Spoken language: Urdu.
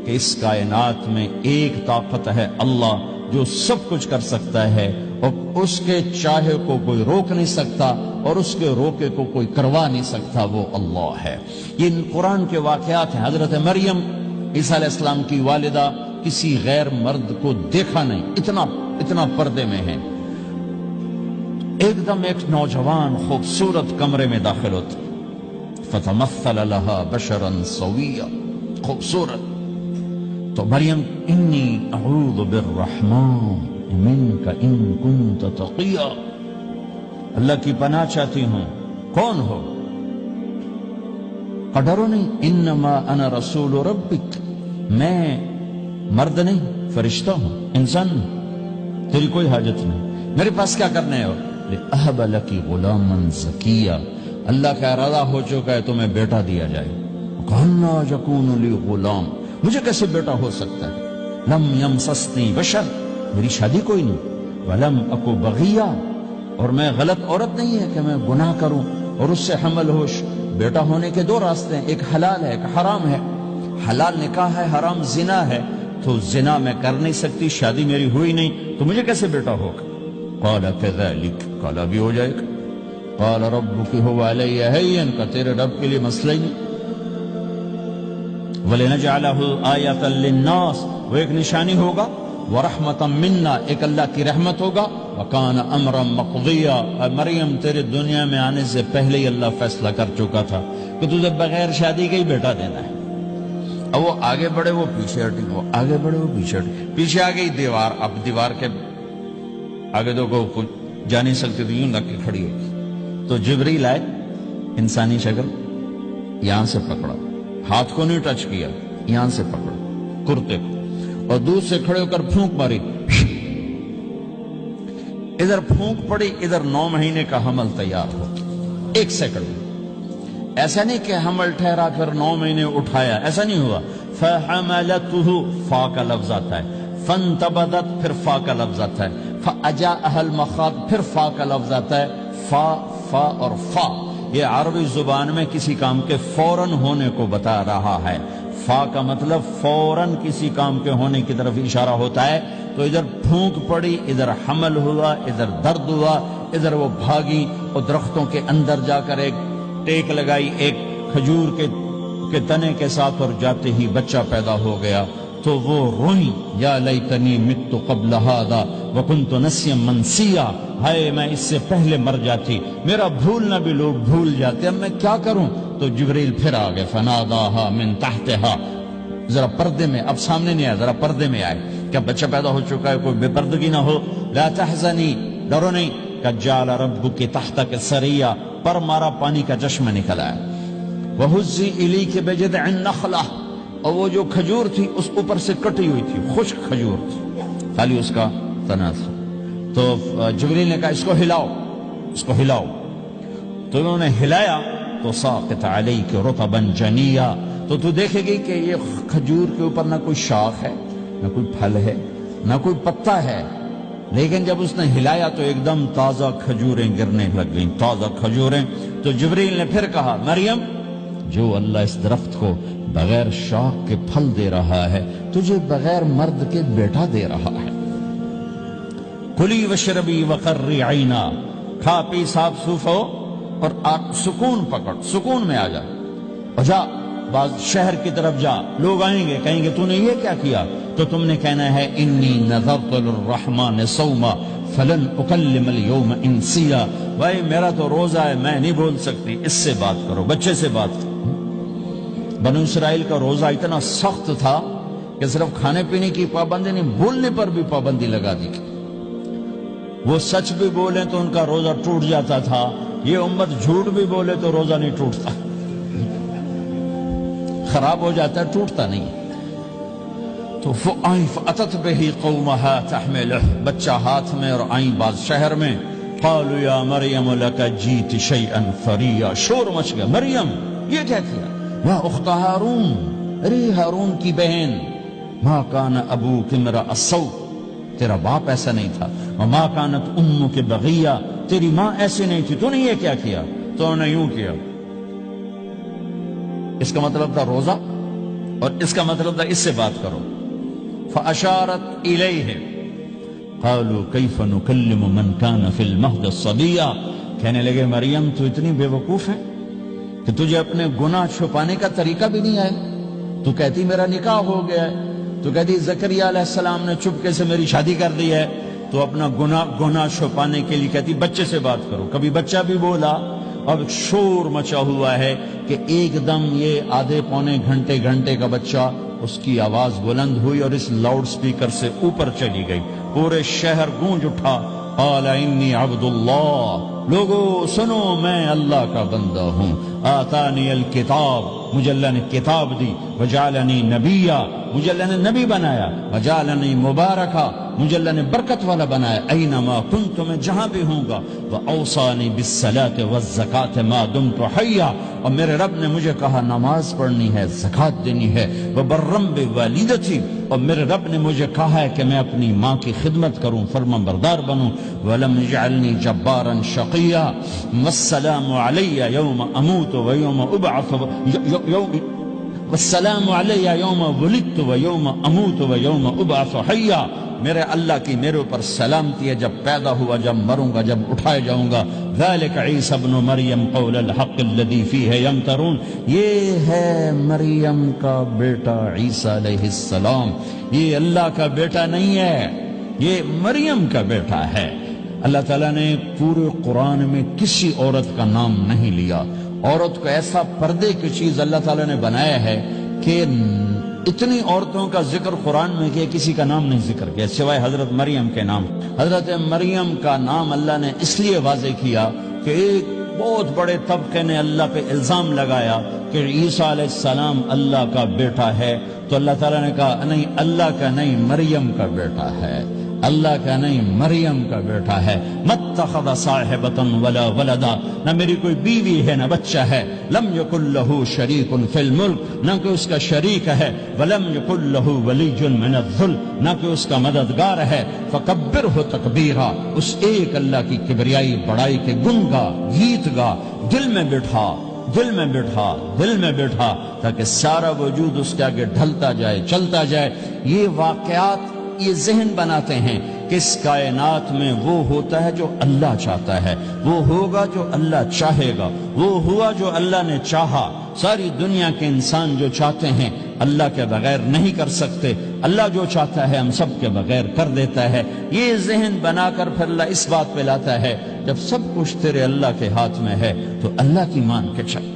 کہ اس کائنات میں ایک طاقت ہے اللہ جو سب کچھ کر سکتا ہے، اور اس کے چاہے کو کوئی روک نہیں سکتا اور اس کے روکے کو کوئی کروا نہیں سکتا، وہ اللہ ہے۔ یہ قرآن کے واقعات ہیں۔ حضرت مریم عیسیٰ علیہ السلام کی والدہ کسی غیر مرد کو دیکھا نہیں، اتنا پردے میں ہے۔ ایک دم ایک نوجوان خوبصورت کمرے میں داخل ہوتا، فتمثل لها بشرا سویا، خوبصورت۔ تو مریم انی اعوذ بالرحمن منک ان کنت تقیا، اللہ کی پناہ چاہتی ہوں۔ کون ہو؟ ڈرو نہیں، انما انا رسول ربک، میں مرد نہیں فرشتہ ہوں، انسان نہیں، تیری کوئی حاجت نہیں، میرے پاس کیا کرنے ہو؟ لأہب لکی غلاما زکیا، اللہ کا ارادہ ہو چکا ہے تمہیں بیٹا دیا جائے۔ کہنا یکون لی غلام، مجھے کیسے بیٹا ہو سکتا ہے؟ لم یمسسنی بشر، میری شادی کوئی نہیں، ولم اکو بغیا، اور میں غلط عورت نہیں ہے کہ میں گناہ کروں اور اس سے حمل ہوش۔ بیٹا ہونے کے دو راستے ہیں، ایک حلال ہے ایک حرام ہے۔ حلال نکاح ہے، حرام زنا ہے، تو زنا میں کر نہیں سکتی، شادی میری ہوئی نہیں، تو مجھے کیسے بیٹا ہوگا؟ قال كذلك، قال بھی ہو جائے گا۔ قال ربك هو علي هين، کہ تیرے رب کے لیے مسئلہ ہی نہیں۔ وَلِنَجْعَلَهُ آيَةً لِلنَّاسِ، وہ ایک نشانی ہوگا، وَرَحْمَةً مِنَّا، ایک اللہ کی رحمت ہوگا، وَكَانَ أَمْرًا مَقْضِيًّا، مریم تیرے دنیا میں آنے سے پہلے ہی اللہ فیصلہ کر چکا تھا کہ تجھے بغیر شادی کے ہی بیٹا دینا ہے۔ اب وہ آگے بڑھے وہ پیچھے ہٹی، وہ آگے بڑھے وہ پیچھے ہٹی، پیچھے آ گئی دیوار، اب دیوار کے آگے تو کوئی جا نہیں سکتی، تو یوں لگ کے کھڑی ہوگی۔ تو جبریل آئے، انسانی شکل، یہاں سے پکڑا، ہاتھ کو نہیں ٹچ کیا، یہاں سے پکڑا کرتے کو، اور دور سے کھڑے ہو کر پھونک ماری، ادھر پھونک پڑی، ادھر 9 مہینے کا حمل تیار ہو، 1 سیکنڈ میں۔ ایسا نہیں کہ حمل ٹھہرا پھر 9 مہینے اٹھایا، ایسا نہیں ہوا۔ فَحَمَلَتُهُ، فا کا لفظ آتا ہے، فَانْتَبَذَتْ، پھر فا کا لفظ آتا ہے، فَأَجَاءَهَا الْمَخَاضُ، پھر فا کا لفظ آتا ہے۔ فا اور فا یہ عربی زبان میں کسی کام کے فوراً ہونے کو بتا رہا ہے۔ فا کا مطلب فوراً کسی کام کے ہونے کی طرف اشارہ ہوتا ہے۔ تو ادھر پھونک پڑی، ادھر حمل ہوا، ادھر درد ہوا، ادھر وہ بھاگی اور درختوں کے اندر جا کر ایک ٹیک لگائی ایک کھجور کے تنے کے ساتھ، اور جاتے ہی بچہ پیدا ہو گیا۔ تو وہ روئی، یا لیتنی مت قبل ھذا وکنت نسیا منسیا، ہائے میں اس سے پہلے مر جاتی، میرا بھولنا بھی لوگ بھول جاتے، اب میں کیا کروں؟ تو جبریل پھر آ گئے، فناداها من تحتها، ذرا پردے میں، اب سامنے نہیں آیا، ذرا پردے میں آئے، کیا بچہ پیدا ہو چکا ہے، کوئی بے پردگی نہ ہو۔ لا تحزنی، ڈرو نہیں، قد جعل ربک تحتک سریا، پر مارا پانی کا چشمہ نکل آیا۔ وہزی الیک بجذع النخلہ، اور وہ جو کھجور تھی اس اوپر سے کٹی ہوئی تھی، خشک کھجور تھی، خالی اس کا تنا تھا۔ تو جبریل نے کہا اس کو ہلاؤ، اس کو ہلاؤ، تو انہوں نے ہلایا تو ساقط علیک رطبا جنیا، تو تو دیکھے گی کہ یہ کھجور کے اوپر نہ کوئی شاخ ہے، نہ کوئی پھل ہے، نہ کوئی پتا ہے، لیکن جب اس نے ہلایا تو ایک دم تازہ کھجوریں گرنے لگ گئیں، تازہ کھجوریں۔ تو جبریل نے پھر کہا مریم، جو اللہ اس درخت کو بغیر شاخ کے پھل دے رہا ہے، تجھے بغیر مرد کے بیٹا دے رہا ہے۔ کلی وشربی وقری عینا، کھا پی صاف صوف ہو اور سکون پکڑ، سکون میں آ جا، اور جا بعض شہر کی طرف جا، لوگ آئیں گے کہیں گے تو نے یہ کیا کیا، تو تم نے کہنا ہے انی نذرت للرحمن صوما فلن اکلم اليوم انسیا، بھائی میرا تو روزہ ہے، میں نہیں بول سکتی، اس سے بات کرو، بچے سے بات کرو۔ بنو اسرائیل کا روزہ اتنا سخت تھا کہ صرف کھانے پینے کی پابندی نہیں، بولنے پر بھی پابندی لگا دی، وہ سچ بھی بولیں تو ان کا روزہ ٹوٹ جاتا تھا، یہ امت جھوٹ بھی بولے تو روزہ نہیں ٹوٹتا، خراب ہو جاتا ہے، ٹوٹتا نہیں۔ تو فَأَتَتْ بِهِ قَوْمَهَا تَحْمِلُهُ، بچہ ہاتھ میں اور آئیں بعض شہر میں، قَالُوا يَا مَرْيَمُ لَكَ جِئْتِ شَيْئًا فَرِيًّا، شور مچ گیا، مریم یہ کیا کیا؟ یا اخت ہارون، ارے ہارون کی بہن، ما کان ابوک امرأ سوء، تیرا باپ ایسا نہیں تھا، وما کانت امک بغیہ، تیری ماں ایسے نہیں تھی، تو نے یہ کیا کیا؟ تو انہوں نے یوں کیا، اس کا مطلب تھا روزہ اور اس کا مطلب تھا اس سے بات کرو. فاشارت الیہ قالوا کیف نکلم من کان فی المہد صبیا. کہنے لگے مریم تو اتنی بے وقوف ہے کہ تجھے اپنے گناہ چھپانے کا طریقہ بھی نہیں آیا. تو کہتی میرا نکاح ہو گیا ہے, تو کہتی زکریا علیہ السلام نے چپکے سے میری شادی کر دی ہے. تو اپنا گناہ چھپانے کے لیے کہتی بچے سے بات کرو. کبھی بچہ بھی بولا. اب شور مچا ہوا ہے کہ ایک دم یہ آدھے پونے گھنٹے کا بچہ, اس کی آواز بلند ہوئی اور اس لاؤڈ سپیکر سے اوپر چلی گئی. پورے شہر گونج اٹھا. قال انی عبد اللہ. لوگو سنو, میں اللہ کا بندہ ہوں. آتانی الکتاب, مجھے اللہ نے کتاب دی. وجعلنی نبیا, مجھے اللہ نے نبی بنایا. وجعلنی مبارکا, مجھے اللہ نے برکت والا بنایا. اینما کنت, میں جہاں بھی ہوں گا. واوصانی بالصلاۃ والزکاۃ ما دمت حیا, اور میرے رب نے مجھے کہا نماز پڑھنی ہے, زکات دینی ہے. وبرم بوالدتی, اور میرے رب نے مجھے کہا ہے کہ میں اپنی ماں کی خدمت کروں, فرما بردار بنوں. ولم یجعلنی جبارا شقیا. والسلام علی یوم اموت ویوم ابعث والسلام علی یوم ولدت ویوم اموت ویوم ابعث حیا. میرے اللہ کی میرے اوپر سلامتی ہے جب پیدا ہوا, جب مروں گا, جب اٹھائے جاؤں گا. ذالک عیسی ابن مریم قول الحق الذی فیہ یمترون. یہ ہے مریم کا بیٹا عیسیٰ علیہ السلام. یہ اللہ کا بیٹا نہیں ہے, یہ مریم کا بیٹا ہے. اللہ تعالیٰ نے پورے قرآن میں کسی عورت کا نام نہیں لیا. عورت کو ایسا پردے کی چیز اللہ تعالیٰ نے بنایا ہے کہ اتنی عورتوں کا ذکر قرآن میں کیا, کسی کا نام نہیں ذکر کیا سوائے حضرت مریم کے نام. حضرت مریم کا نام اللہ نے اس لیے واضح کیا کہ ایک بہت بڑے طبقے نے اللہ پہ الزام لگایا کہ عیسیٰ علیہ السلام اللہ کا بیٹا ہے. تو اللہ تعالیٰ نے کہا نہیں, اللہ کا نہیں, مریم کا بیٹا ہے. اللہ کا نہیں, مریم کا بیٹا ہے. متخذ صاحبۃ ولا ولدا, نہ میری کوئی بیوی ہے نہ بچہ ہے. لم یکن لہ شریک فی الملک, نہ کہ اس کا شریک ہے. ولم یکن لہ ولی من الذل, نہ کہ اس کا مددگار ہے. فکبرہ تکبیرا, اس ایک اللہ کی کبریائی بڑائی کے گن گا, گیت گا, دل میں بٹھا, دل میں بٹھا, دل میں بٹھا, تاکہ سارا وجود اس کے آگے ڈھلتا جائے, چلتا جائے. یہ واقعات یہ ذہن بناتے ہیں کہ اس کائنات میں وہ ہوتا ہے جو اللہ چاہتا ہے, وہ ہوگا جو اللہ چاہے گا, وہ ہوا جو اللہ نے چاہا. ساری دنیا کے انسان جو چاہتے ہیں اللہ کے بغیر نہیں کر سکتے, اللہ جو چاہتا ہے ہم سب کے بغیر کر دیتا ہے. یہ ذہن بنا کر پھر اللہ اس بات پہ لاتا ہے جب سب کچھ تیرے اللہ کے ہاتھ میں ہے تو اللہ کی مان کے چل.